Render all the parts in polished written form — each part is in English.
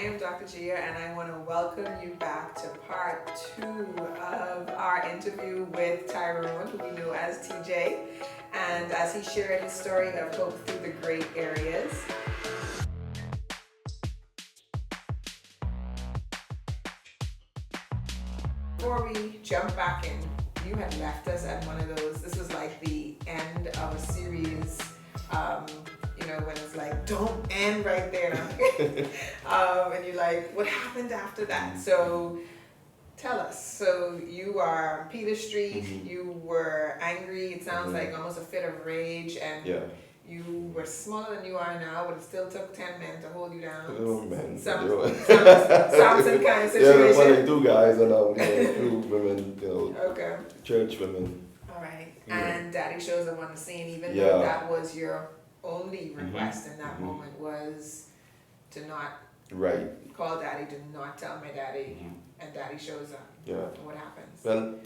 am Dr. Gia, and I want to welcome you back to part 2 of our interview with Tyrone, who we know as TJ, and as he shared his story of hope through the great areas. Before we jump back in, you had left us at one of those, this was like the end of a series, when it's like, don't end right there. And you're like, what happened after that? So tell us. So you are Peter Street, you were angry, it sounds like almost a fit of rage, and you were smaller than you are now, but it still took 10 men to hold you down. Oh man. Samson kind of situation. Yeah, one, 2 guys and 2 women, Okay. church women. All right. Yeah. And Daddy shows up on the scene, even though that was your only request in that moment was to not call Daddy, to not tell my daddy, and Daddy shows up. Yeah. What happens? Well,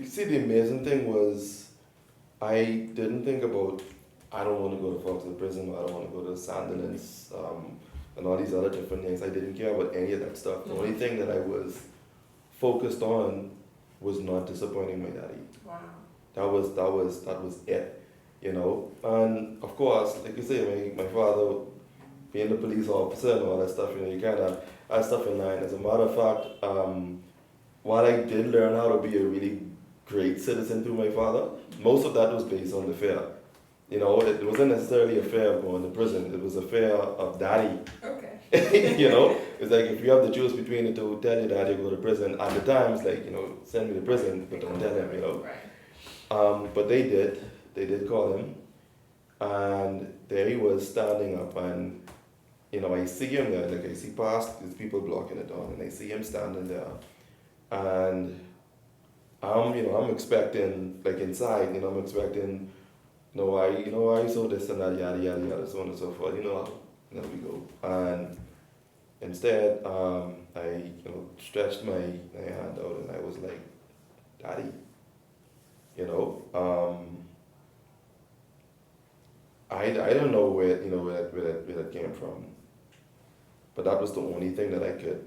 see, the amazing thing was, I didn't think about, I don't want to go to Foxton Prison, or I don't want to go to Sandlands, and all these other different things. I didn't care about any of that stuff. The only thing that I was focused on was not disappointing my daddy. Wow. That was it. And of course, like you say, my father being a police officer and all that stuff, you kind of had stuff in line. As a matter of fact, while I did learn how to be a really great citizen through my father, most of that was based on the fear. It wasn't necessarily a fear of going to prison. It was a fear of daddy. Okay. It's like if you have to choose between the two, tell your daddy to go to prison. At the time, it's like, send me to prison, but don't tell him, Right. But they did. They did call him, and there he was standing up, and I see him there, like I see past these people blocking it down, and I see him standing there, and I'm expecting, like inside, I'm expecting, why so this and that, yada yada yada, so on and so forth, there we go, and instead, I stretched my hand out, and I was like, Daddy, I don't know where that came from, but that was the only thing that I could.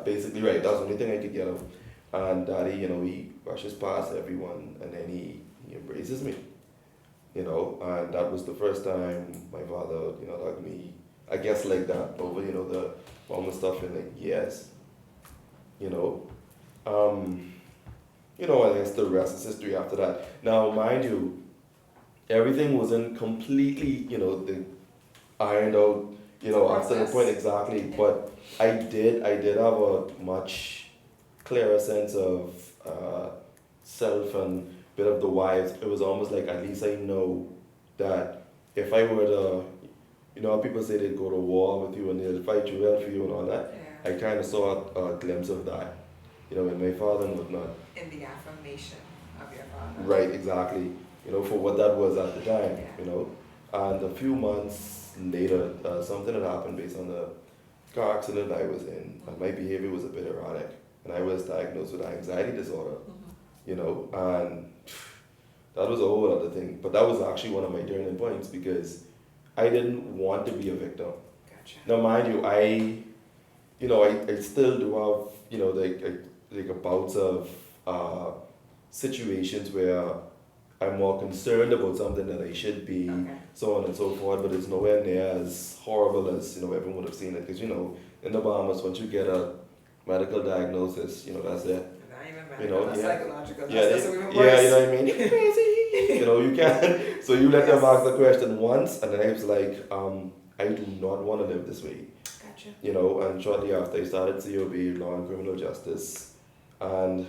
Basically right. That's the only thing I could get him. And Daddy, he rushes past everyone, and then he embraces me. And that was the first time my father, hugged me. I guess like that over, the formal stuff in like years. I guess the rest is history after that. Now, mind you, everything wasn't completely, ironed out, after the point exactly. But I did have a much clearer sense of self and bit of the whys. It was almost like at least I know that if I were to, how people say they'd go to war with you and they'd fight you well for you and all that. Yeah. I kind of saw a glimpse of that, in my father and whatnot. In the affirmation of your father. Right, exactly. For what that was at the time, Yeah. And a few months later, something had happened based on the car accident I was in, and my behavior was a bit erratic, and I was diagnosed with anxiety disorder, and that was a whole other thing. But that was actually one of my turning points because I didn't want to be a victim. Gotcha. Now, mind you, I still do have, like bouts of situations where I'm more concerned about something that I should be, so on and so forth, but it's nowhere near as horrible as, everyone would have seen it. Because, in the Bahamas, once you get a medical diagnosis, that's it. That's psychological. Yeah, That's even worse. Yeah, you know what I mean? Crazy. You can. So you let them ask the question once, and then I was like, I do not want to live this way. Gotcha. And shortly after I started COB, Law and Criminal Justice, and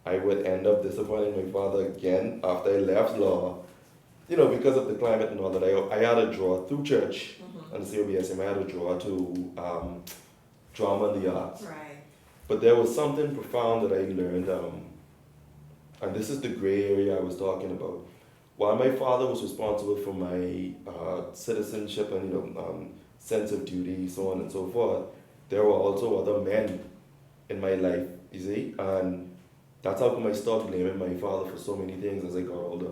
I would end up disappointing my father again after I left law, because of the climate and all that. I had a draw through church and COBSM. I had a draw to drama and the arts. Right. But there was something profound that I learned, and this is the gray area I was talking about. While my father was responsible for my citizenship and sense of duty, so on and so forth, there were also other men in my life, you see, and that's how come I stopped blaming my father for so many things as I got older,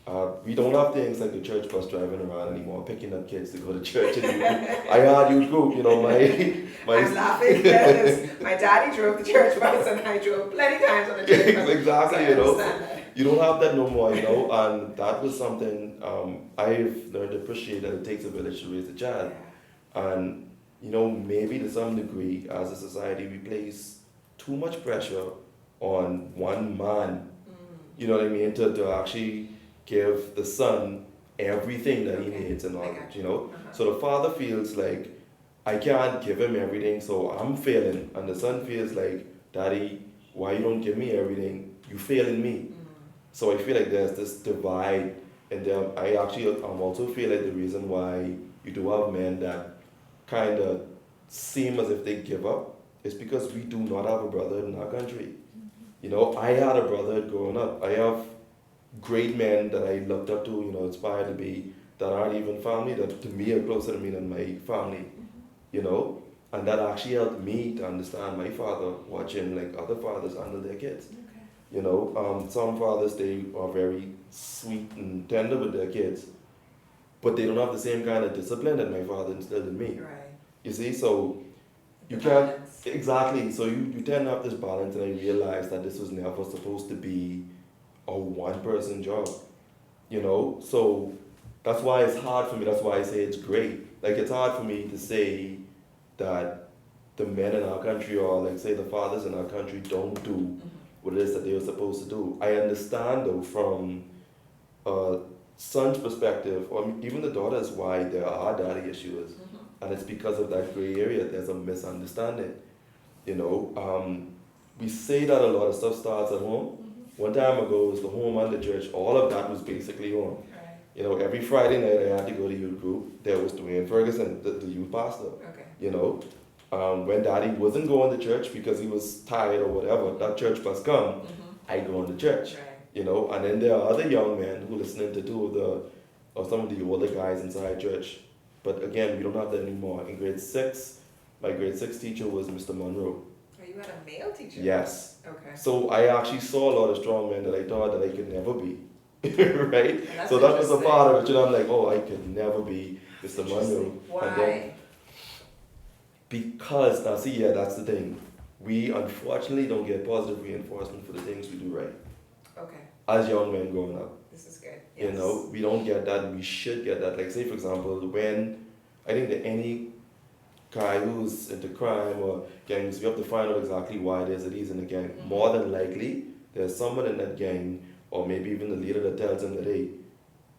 We don't have things like the church bus driving around anymore, picking up kids to go to church. And I had youth group, you know, I'm laughing because my daddy drove the church bus and I drove plenty times on the church bus. Exactly, So I you know. understand that. You don't have that no more, you know, and that was something I've learned to appreciate, that it takes a village to raise a child. Yeah. And, you know, maybe to some degree, as a society, we place too much pressure on one man, you know what I mean, to actually give the son everything that he needs and all, you know. So the father feels like, I can't give him everything, so I'm failing. And the son feels like, Daddy, why you don't give me everything? You failing me. So I feel like there's this divide, and I actually also feel like the reason why you do have men that kind of seem as if they give up is because we do not have a brother in our country. You know, I had a brother growing up. I have great men that I looked up to, you know, inspired to be, that aren't even family, that to me are closer to me than my family, you know, and that actually helped me to understand my father, watching like other fathers handle their kids. You know, some fathers, they are very sweet and tender with their kids, but they don't have the same kind of discipline that my father instilled in me. Right. You see, so you The can't, balance. exactly, so you tend to have this balance, and I realized that this was never supposed to be a one-person job, you know, so that's why it's hard for me, that's why I say it's great. Like, it's hard for me to say that the men in our country, or like say the fathers in our country, don't do what it is that they were supposed to do. I understand though, from a son's perspective, or even the daughters, why there are daddy issues. And it's because of that gray area, there's a misunderstanding. You know, we say that a lot of stuff starts at home. One time ago, it was the home and the church. All of that was basically home. Right. You know, every Friday night I had to go to youth group. There was Dwayne Ferguson, the youth pastor. Okay. You know, when daddy wasn't going to church because he was tired or whatever, that church bus come, I go into church. Right. You know, and then there are other young men who listening to some of the older guys inside church. But again, we don't have that anymore. In grade 6, my grade 6 teacher was Mr. Monroe. Oh, you had a male teacher? Yes. Okay. So I actually saw a lot of strong men that I thought that I could never be. Right? That's So that was a interesting. part of it. You know, I'm like, oh, I could never be Mr. Monroe. Why? And then, because, now see, yeah, that's the thing. We unfortunately don't get positive reinforcement for the things we do right. Okay. As young men growing up. This is good. You Yes. know, we don't get that, and we should get that. Like, say, for example, when I think that any guy who's into crime or gangs, we have to find out exactly why it is that he's in a gang. More than likely, there's someone in that gang, or maybe even the leader, that tells him that, hey,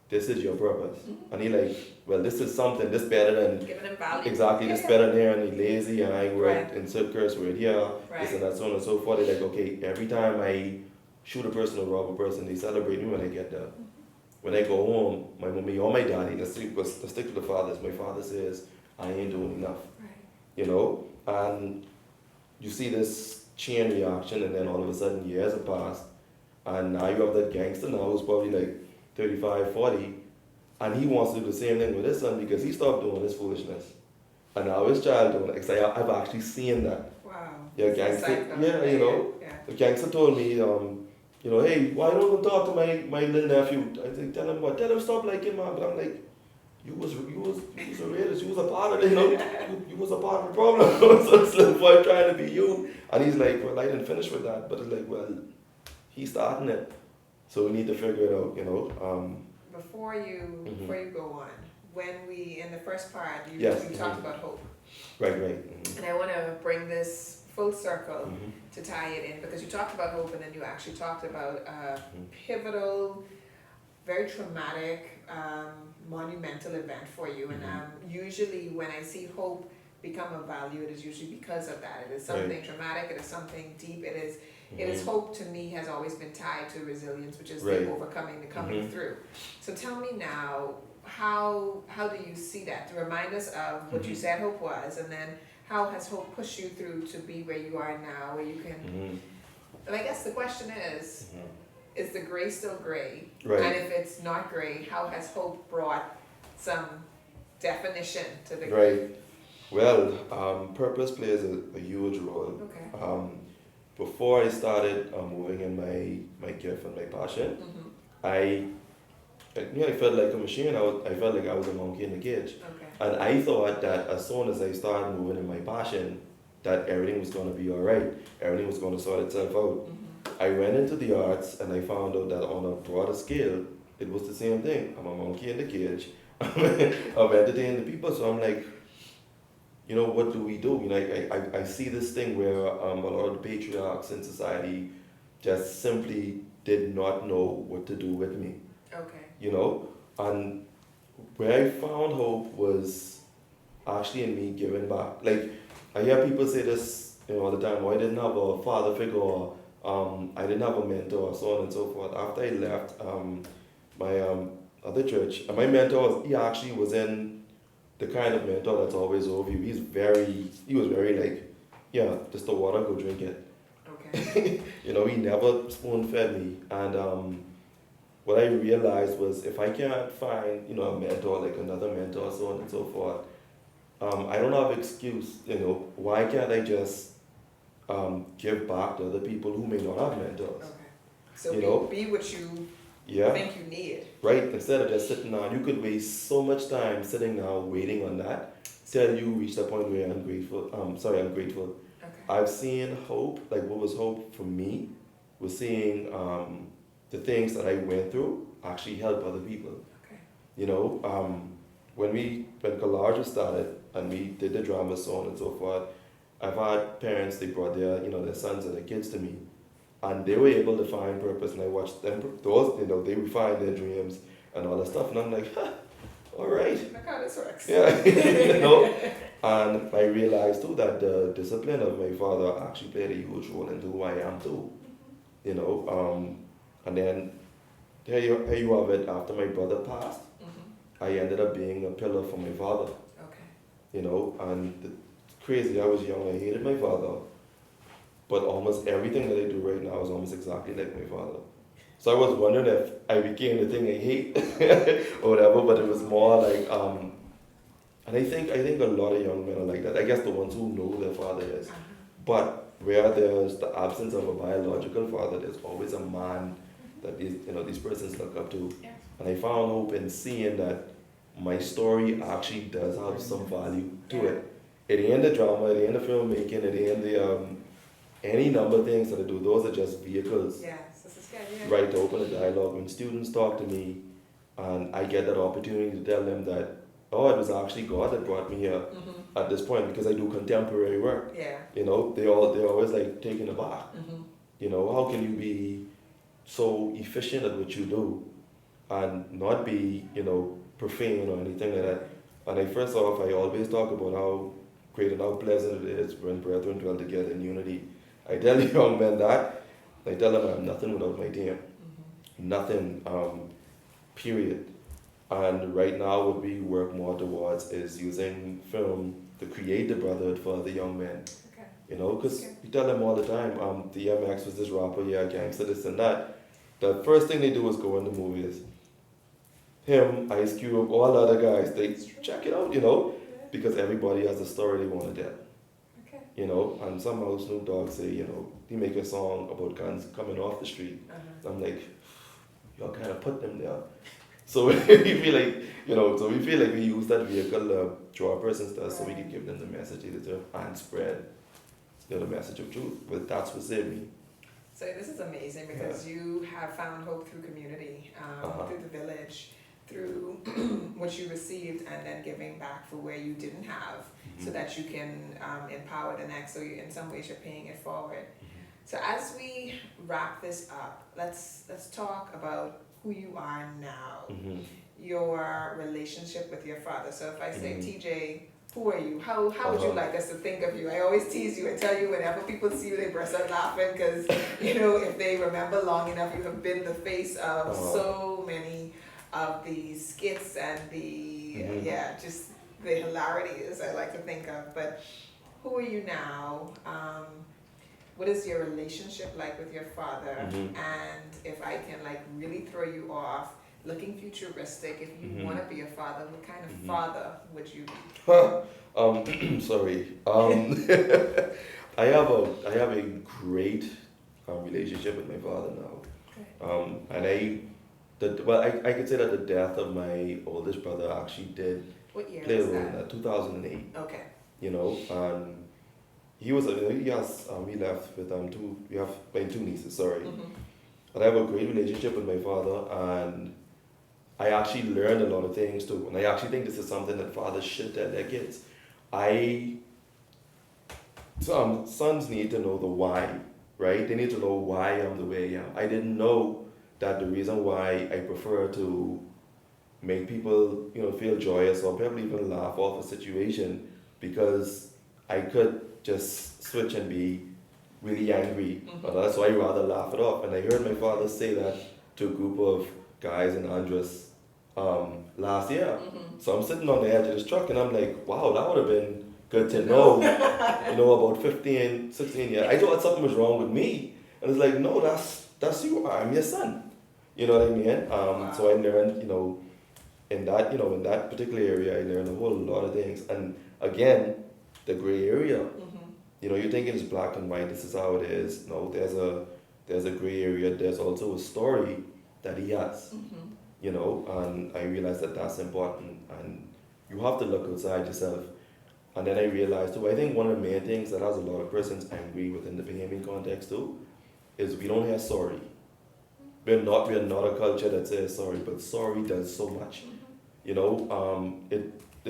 this is your purpose. And he like, well, this is something, this better than, Giving him value. exactly, this better than here, and he lazy, and I Right. write insert curse word here, this and that, so on and so forth. They're like, okay, every time I shoot a person or rob a person, they celebrate me when I get there. When I go home, my mommy or my daddy, let's stick to the fathers. My father says, I ain't doing enough. Right. You know? And you see this chain reaction, and then all of a sudden years have passed, and now you have that gangster now who's probably like 35, 40, and he wants to do the same thing with his son because he stopped doing his foolishness. And now his child doing it. Because I've actually seen that. Wow. Yeah, It's gangster. insightful. Yeah, you know. Yeah. The gangster told me, you know, hey, why don't you talk to my little nephew? I think, tell him what? Tell him stop liking man. But I'm like, you was a racist. You was a part of it, you know. You was a part of the problem. So this little boy trying to be you. And he's like, well, I didn't finish with that. But it's like, well, he's starting it. So we need to figure it out, you know. Before you go on, when we, in the first part, you Yes. talked about hope. Right. And I want to bring this full circle to tie it in, because you talked about hope, and then you actually talked about a pivotal, very traumatic, monumental event for you. And usually when I see hope become a value, it is usually because of that. It is something traumatic, it is something deep, it is hope. To me, has always been tied to resilience, which is the overcoming, the coming through. So tell me now, how do you see that? To remind us of what you said hope was, and then how has hope pushed you through to be where you are now, where you can, and I guess the question is the gray still gray? Right. And if it's not gray, how has hope brought some definition to the Right. Well, purpose plays a huge role. Okay. Before I started moving in my gift and my passion, I I felt like a machine. I felt like I was a monkey in the cage. Okay. And I thought that as soon as I started moving in my passion, that everything was going to be all right. Everything was going to sort itself out. Mm-hmm. I went into the arts and I found out that on a broader scale, it was the same thing. I'm a monkey in the cage. I'm entertaining the people. So I'm like, what do we do? I see this thing where a lot of the patriarchs in society just simply did not know what to do with me. Okay. And where I found hope was actually in me giving back. Like, I hear people say this, all the time, I didn't have a father figure, or I didn't have a mentor, so on and so forth. After I left my other church, and my mentor, he actually was in the kind of mentor that's always over you. He was very like, yeah, just the water, go drink it. Okay. He never spoon fed me. And what I realized was if I can't find, a mentor, like another mentor, so on and so forth, I don't have excuse, why can't I just give back to other people who may not have mentors? Okay. So be what you think you need. Right, instead of just sitting down, you could waste so much time sitting down waiting on that till you reach the point where I'm grateful. Okay. I've seen hope, like what was hope for me was seeing the things that I went through actually help other people. Okay. When collage was started and we did the drama, so on and so forth, I've had parents, they brought their sons and their kids to me, and they were able to find purpose, and I watched them, they refined their dreams and all that stuff, and I'm like, all right. Look how this works. Yeah, and I realized too that the discipline of my father actually played a huge role into who I am too, and then here you have it, after my brother passed, Mm-hmm. I ended up being a pillar for my father. Okay. And it's crazy, I was young, I hated my father, but almost everything that I do right now is almost exactly like my father. So I was wondering if I became the thing I hate or whatever, but it was more like, and I think a lot of young men are like that. I guess the ones who know their father is. Uh-huh. But where there's the absence of a biological father, there's always a man that these persons look up to. Yeah. And I found hope in seeing that my story actually does have some value to it. It ain't the drama, it ain't the filmmaking, it ain't the any number of things that I do. Those are just vehicles, Yes, this is good. Yeah. right, to open a dialogue. When students talk to me and I get that opportunity to tell them that, it was actually God that brought me here Mm-hmm. at this point, because I do contemporary work. Yeah. They're always like taken aback. Mm-hmm. How can you be so efficient at what you do and not be, profane or anything like that? And first off, I always talk about how great and how pleasant it is when brethren dwell together in unity. I tell the young men that. I tell them I'm nothing without my team. Mm-hmm. Nothing, period. And right now what we work more towards is using film to create the brotherhood for the young men. Okay. Because we tell them all the time, DMX was this rapper, yeah, gangster, this and that. The first thing they do is go in the movies. Him, Ice Cube, all the other guys, they check it out, because everybody has a story they want to tell. Okay. And somehow Snoop Dogg say, he make a song about guns coming off the street. Uh-huh. I'm like, y'all kind of put them there. So we feel like, we use that vehicle to draw persons to us so we can give them the message they deserve and spread the message of truth. But that's what saved me. So this is amazing because you have found hope through community, through the village, through what you received, and then giving back for where you didn't have, so that you can empower the next. So in some ways you're paying it forward. So as we wrap this up, let's talk about who you are now, your relationship with your father. So if I say, TJ, who are you? How would you like us to think of you? I always tease you and tell you whenever people see you, they burst out laughing because, if they remember long enough, you have been the face of so many of the skits and the, just the hilarities I like to think of. But who are you now? What is your relationship like with your father? And if I can really throw you off, looking futuristic, if you want to be a father, what kind of father would you be? Sorry. I have a great relationship with my father now. Okay. And I could say that the death of my oldest brother actually did What year play a was role in that? that, 2008, Okay. you know, and he has, we left with, we have, my two nieces, sorry. Mm-hmm. And I have a great relationship with my father, and I actually learned a lot of things too. And I actually think this is something that fathers should tell their kids. I, some sons need to know the why, right? They need to know why I'm the way I am. I didn't know that the reason why I prefer to make people, feel joyous or probably even laugh off a situation, because I could just switch and be really angry. Mm-hmm. And that's why I rather laugh it off. And I heard my father say that to a group of guys in Andres last year. Mm-hmm. So I'm sitting on the edge of this truck and I'm like, wow, that would have been good to know. About 15, 16 years. I thought something was wrong with me. And it's like, no, that's you. I'm your son. You know what I mean? Wow. So I learned, in that particular area, I learned a whole lot of things. And again, the gray area. Mm-hmm. You're thinking it's black and white. This is how it is. No, there's a gray area. There's also a story that he has. Mm-hmm. And I realized that that's important. And you have to look outside yourself. And then I realized too, I think one of the main things that has a lot of persons angry within the Bahamian context too, is we don't hear sorry. We're not a culture that says sorry, but sorry does so much. It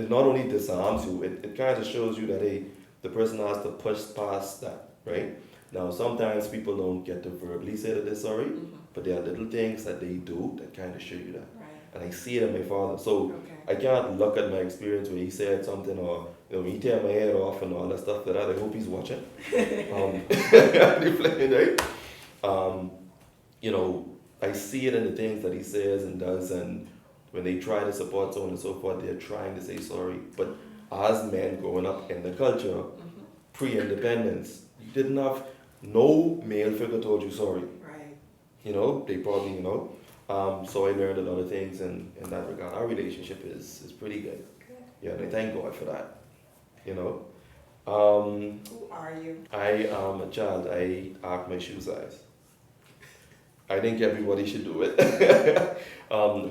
not only disarms you, it kind of shows you that, hey, the person has to push past that, right? Now, sometimes people don't get to verbally say that they're sorry, Mm-hmm. but there are little things that they do that kind of show you that. Right. And I see it in my father. So Okay. I can't look at my experience where he said something or, when he tear my head off and all that stuff like that. I hope he's watching. Right? I see it in the things that he says and does, and when they try to support so on and so forth, they're trying to say sorry. But as men growing up in the culture, Mm-hmm. pre-independence, you didn't have, no male figure told you sorry. Right. They probably, so I learned a lot of things in that regard. Our relationship is pretty good. Good. Yeah, and I thank God for that. Who are you? I am a child. I arc my shoe size. I think everybody should do it.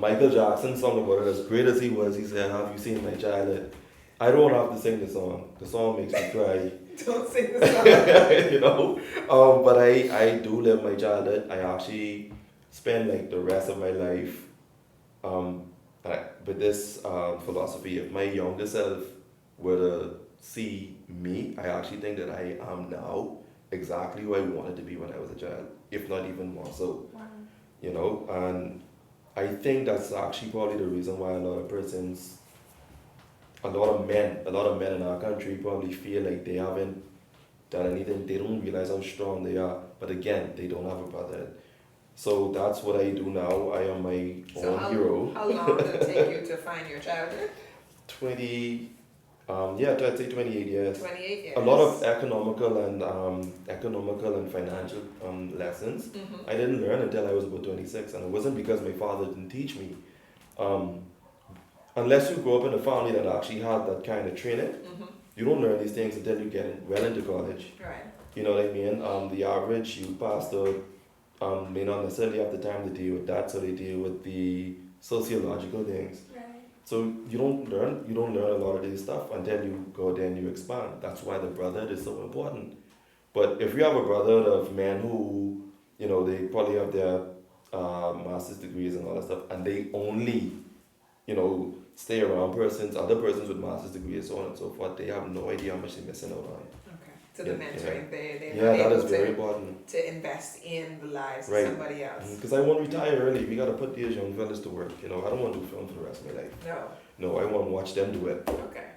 Michael Jackson sung about it. As great as he was, he said, "Have you seen my childhood?" I don't have to sing the song. The song makes me cry. Don't sing the song. But I do live my childhood. I actually spend like the rest of my life with this philosophy. If my younger self were to see me, I actually think that I am now exactly who I wanted to be when I was a child, if not even more so. Wow. And I think that's actually probably the reason why a lot of men in our country probably feel like they haven't done anything. They don't realize how strong they are. But again, they don't have a brother. So that's what I do now. I am my own hero. How long did it take you to find your childhood? 20, I'd say 28 years. 28 years. A lot of economical and financial lessons Mm-hmm. I didn't learn until I was about 26, and it wasn't because my father didn't teach me. Unless you grow up in a family that actually had that kind of training, Mm-hmm. you don't learn these things until you get well into college. Right. You know what I mean? The average youth pastor may not necessarily have the time to deal with that, so they deal with the sociological things. Right. So you don't learn a lot of this stuff until you go there and you expand. That's why the brotherhood is so important. But if you have a brotherhood of men who, they probably have their master's degrees and all that stuff, and they only, stay around other persons with master's degrees, so on and so forth, they have no idea how much they're missing out on. Okay. So the mentoring, they're Yeah, that able is very important. to invest in the lives Right. of somebody else. Because I want to retire early. We got to put these young fellas to work. I don't want to do film for the rest of my life. No, I want to watch them do it. Okay.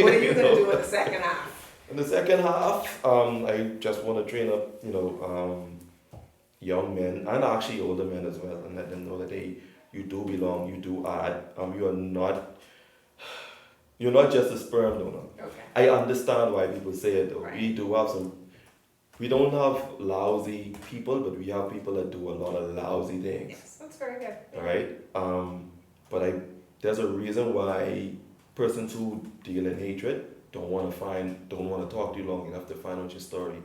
What are you going to do in the second half? In the second half, I just want to train up, young men and actually older men as well, and let them know that you do belong, you do add. You're not just a sperm donor. Okay. I understand why people say it though. Right. We don't have lousy people, but we have people that do a lot of lousy things. Yes, that's very good. All right. But there's a reason why persons who deal in hatred don't want to talk to you long enough to find out your story.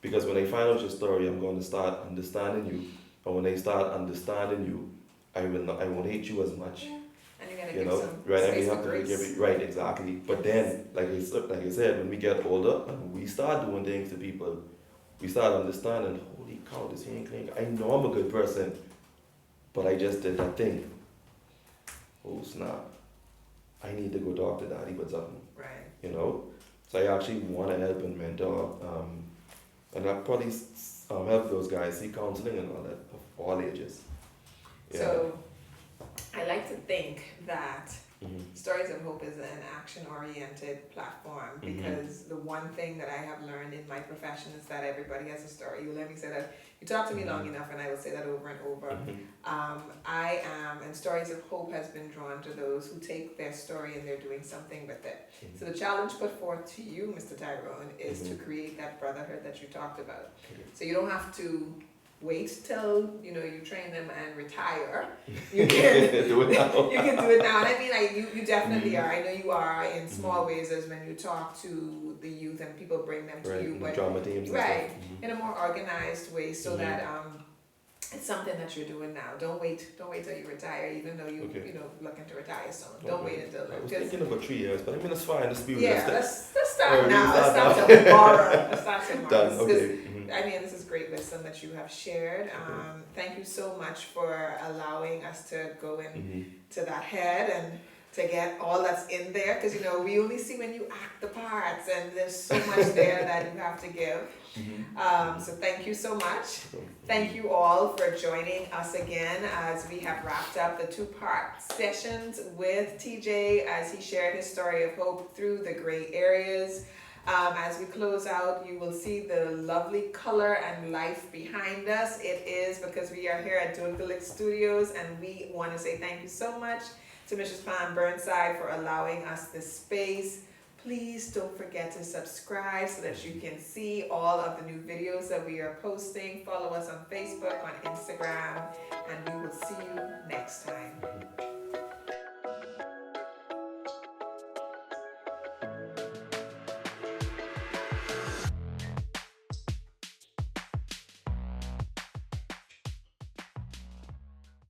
Because when I find out your story, I'm going to start understanding you. And when I start understanding you, I won't hate you as much. Yeah. And you gotta You give know, some right? And we space for have to give grace. it right, exactly. But then, like I said, when we get older and we start doing things to people, we start understanding, holy cow, this ain't clean. I know I'm a good person, but I just did that thing. Oh snap! I need to go talk to daddy about something. Right. You know, so I actually want to help and mentor, and I probably help those guys see counseling and all that of all ages. Yeah. So I like to think that Mhm. Stories of Hope is an action-oriented platform Mhm. because the one thing that I have learned in my profession is that everybody has a story. You let me say that. You talk to me long enough, and I will say that over and over. Mhm. I am, and Stories of Hope has been drawn to those who take their story and they're doing something with it. Mhm. So the challenge put forth to you, Mr. Tyrone, is to Mhm. create that brotherhood that you talked about. Okay. So you don't have to wait till you train them and retire. You can Do it now. you can do it now. And I mean, you definitely Mhm. are. I know you are in small ways as when you talk to the youth and people bring them to Right. you, And but drama teams. And right, stuff. Mhm. in a more organized way, so Mhm. that it's something that you're doing now. Don't wait till you retire, even though you Okay. looking to retire soon. Don't Okay. wait until I was because thinking about 3 years, but I mean, that's fine. Let's be yeah, realistic. let's start Oh, now. we Let's start start now. tomorrow. Let's start tomorrow. Done. 'Cause, Okay. Mhm. I mean, this is great wisdom that you have shared. Thank you so much for allowing us to go into that head and to get all that's in there. Because, we only see when you act the parts, and there's so much there that you have to give. So thank you so much. Thank you all for joining us again as we have wrapped up the 2-part sessions with TJ as he shared his story of hope through the gray areas. As we close out, you will see the lovely color and life behind us. It is because we are here at Dual Studios, and we want to say thank you so much to Mrs. Pam Burnside for allowing us this space. Please don't forget to subscribe so that you can see all of the new videos that we are posting. Follow us on Facebook, on Instagram, and we will see you next time.